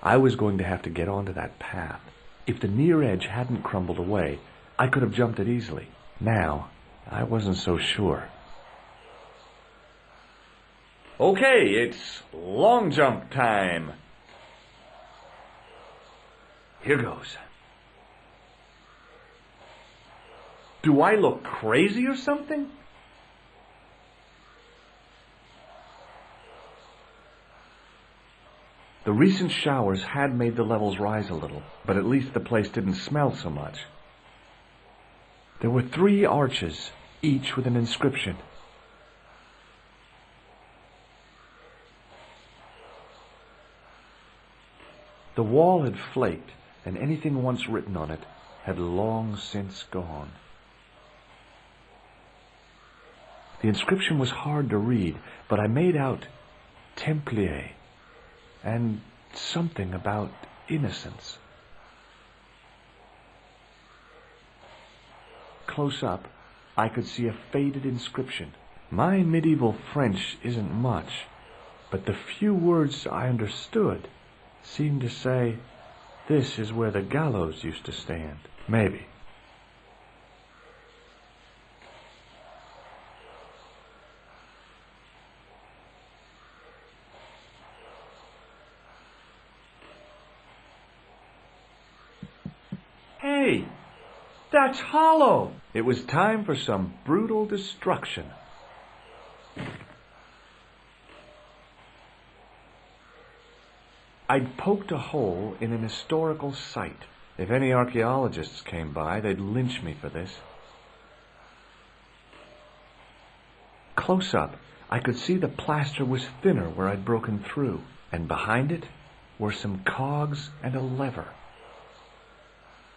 I was going to have to get onto that path. If the near edge hadn't crumbled away, I could have jumped it easily. Now, I wasn't so sure. Okay, it's long jump time. Here goes. Do I look crazy or something? The recent showers had made the levels rise a little, but at least the place didn't smell so much. There were 3 arches, each with an inscription. The wall had flaked, and anything once written on it had long since gone. The inscription was hard to read, but I made out Templier and something about innocence. Close up, I could see a faded inscription. My medieval French isn't much, but the few words I understood seemed to say, "This is where the gallows used to stand." Maybe. Hey, that's hollow. It was time for some brutal destruction. I'd poked a hole in an historical site. If any archaeologists came by, they'd lynch me for this. Close up, I could see the plaster was thinner where I'd broken through, and behind it were some cogs and a lever.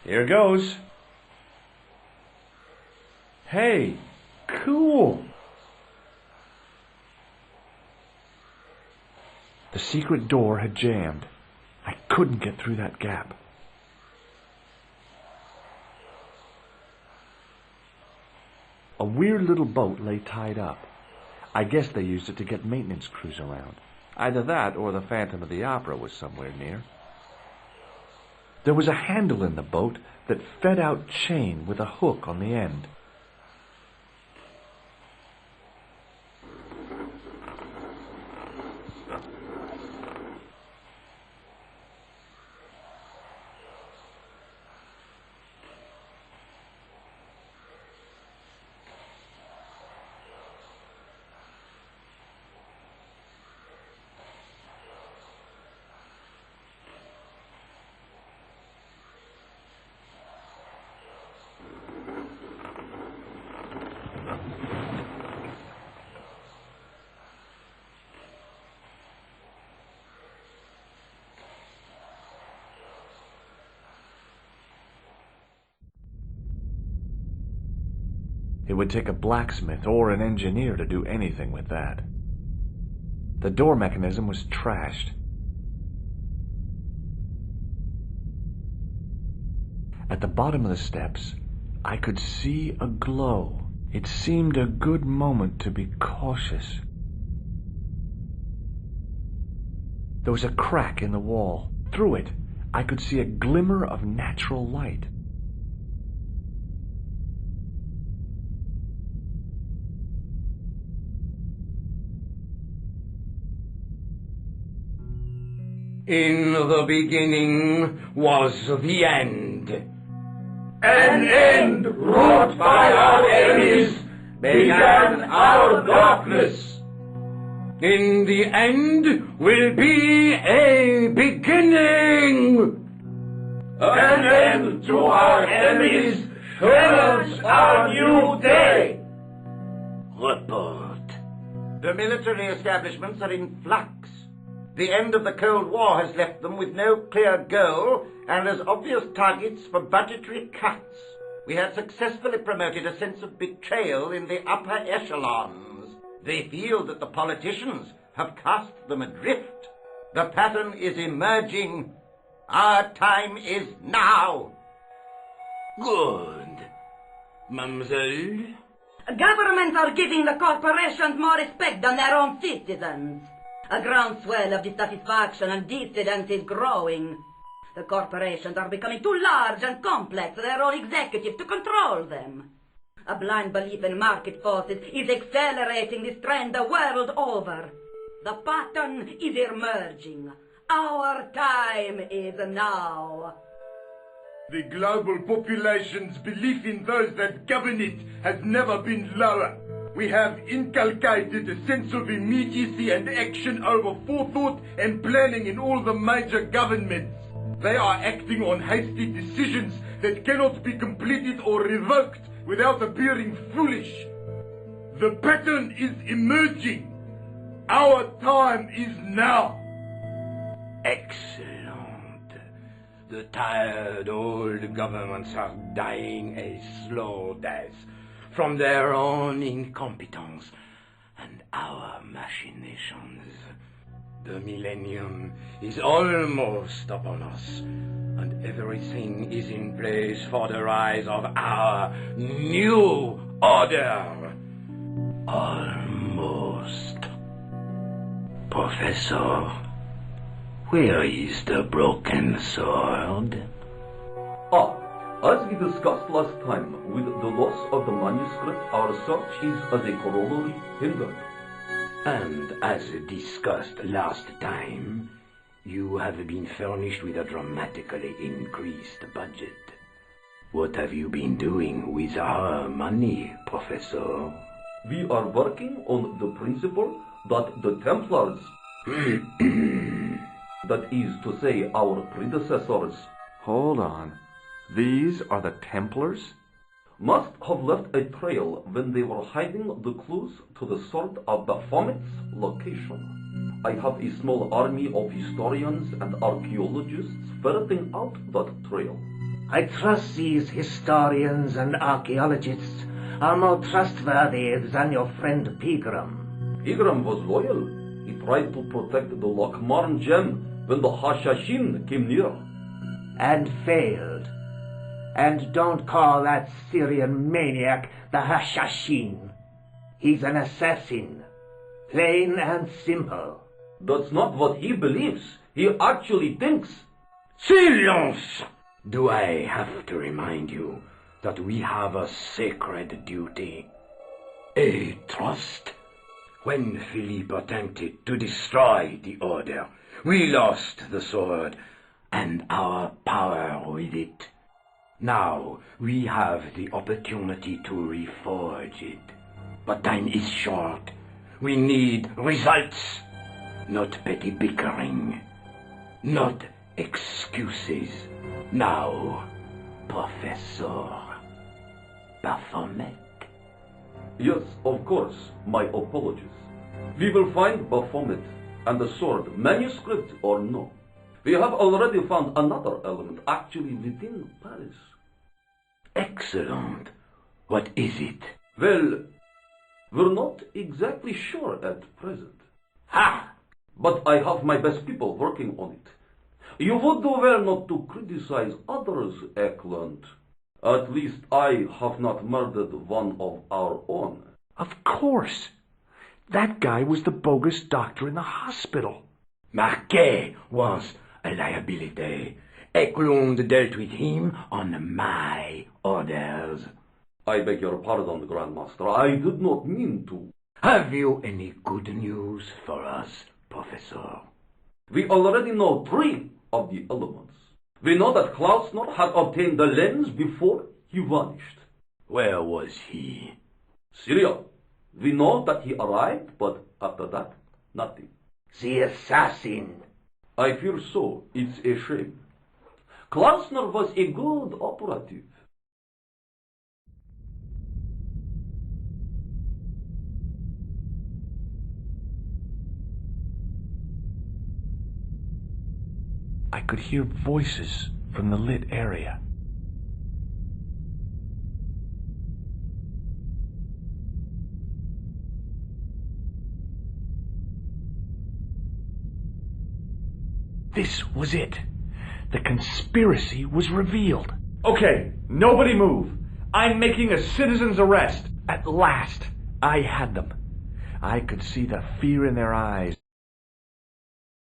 Here goes. Hey, cool. The secret door had jammed. I couldn't get through that gap. A weird little boat lay tied up. I guess they used it to get maintenance crews around. Either that or the Phantom of the Opera was somewhere near. There was a handle in the boat that fed out chain with a hook on the end. It would take a blacksmith or an engineer to do anything with that. The door mechanism was trashed. At the bottom of the steps, I could see a glow. It seemed a good moment to be cautious. There was a crack in the wall. Through it, I could see a glimmer of natural light. In the beginning was the end. An end wrought by our enemies began our darkness. In the end will be a beginning. An end to our enemies heralds our new day. Report. The military establishments are in flux. The end of the Cold War has left them with no clear goal and as obvious targets for budgetary cuts. We have successfully promoted a sense of betrayal in the upper echelons. They feel that the politicians have cast them adrift. The pattern is emerging. Our time is now. Good. Mademoiselle? Governments are giving the corporations more respect than their own citizens. A groundswell of dissatisfaction and dissidence is growing. The corporations are becoming too large and complex for their own executives to control them. A blind belief in market forces is accelerating this trend the world over. The pattern is emerging. Our time is now. The global population's belief in those that govern it has never been lower. We have inculcated a sense of immediacy and action over forethought and planning in all the major governments. They are acting on hasty decisions that cannot be completed or revoked without appearing foolish. The pattern is emerging. Our time is now. Excellent. The tired old governments are dying a slow death from their own incompetence and our machinations. The millennium is almost upon us, and everything is in place for the rise of our new order. Almost. Professor, where is the broken sword? As we discussed last time, with the loss of the manuscript, our search is as a corollary hindered. And as discussed last time, you have been furnished with a dramatically increased budget. What have you been doing with our money, Professor? We are working on the principle that the Templars, that is to say our predecessors, Hold on. These are the Templars? must have left a trail when they were hiding the clues to the sword of Baphomet's location. I have a small army of historians and archaeologists ferreting out that trail. I trust these historians and archaeologists are more trustworthy than your friend Pegram. Pegram was loyal. He tried to protect the Lochmarn gem when the Hashashin came near. And failed. And don't call that Syrian maniac the Hashashin. He's an assassin. Plain and simple. That's not what he believes. He actually thinks. Silence! Do I have to remind you that we have a sacred duty? A trust? When Philippe attempted to destroy the order, we lost the sword and our power with it. Now we have the opportunity to reforge it. But time is short. We need results, not petty bickering, not excuses. Now, Professor Baphomet. Yes, of course. My apologies. We will find Baphomet and the sword, manuscript or no. We have already found another element actually within Paris. Excellent. What is it? Well, we're not exactly sure at present. Ha! But I have my best people working on it. You would do well not to criticize others, Eklund. At least I have not murdered one of our own. Of course. That guy was the bogus doctor in the hospital. Marquet was a liability. Eklund dealt with him on my orders. I beg your pardon, Grandmaster. I did not mean to. Have you any good news for us, Professor? We already know 3 of the elements. We know that Klausner had obtained the lens before he vanished. Where was he? Syria. We know that he arrived, but after that, nothing. The assassin. I fear so. It's a shame. Klausner was a good operative. I could hear voices from the lit area. This was it. The conspiracy was revealed. Okay, nobody move. I'm making a citizen's arrest. At last, I had them. I could see the fear in their eyes.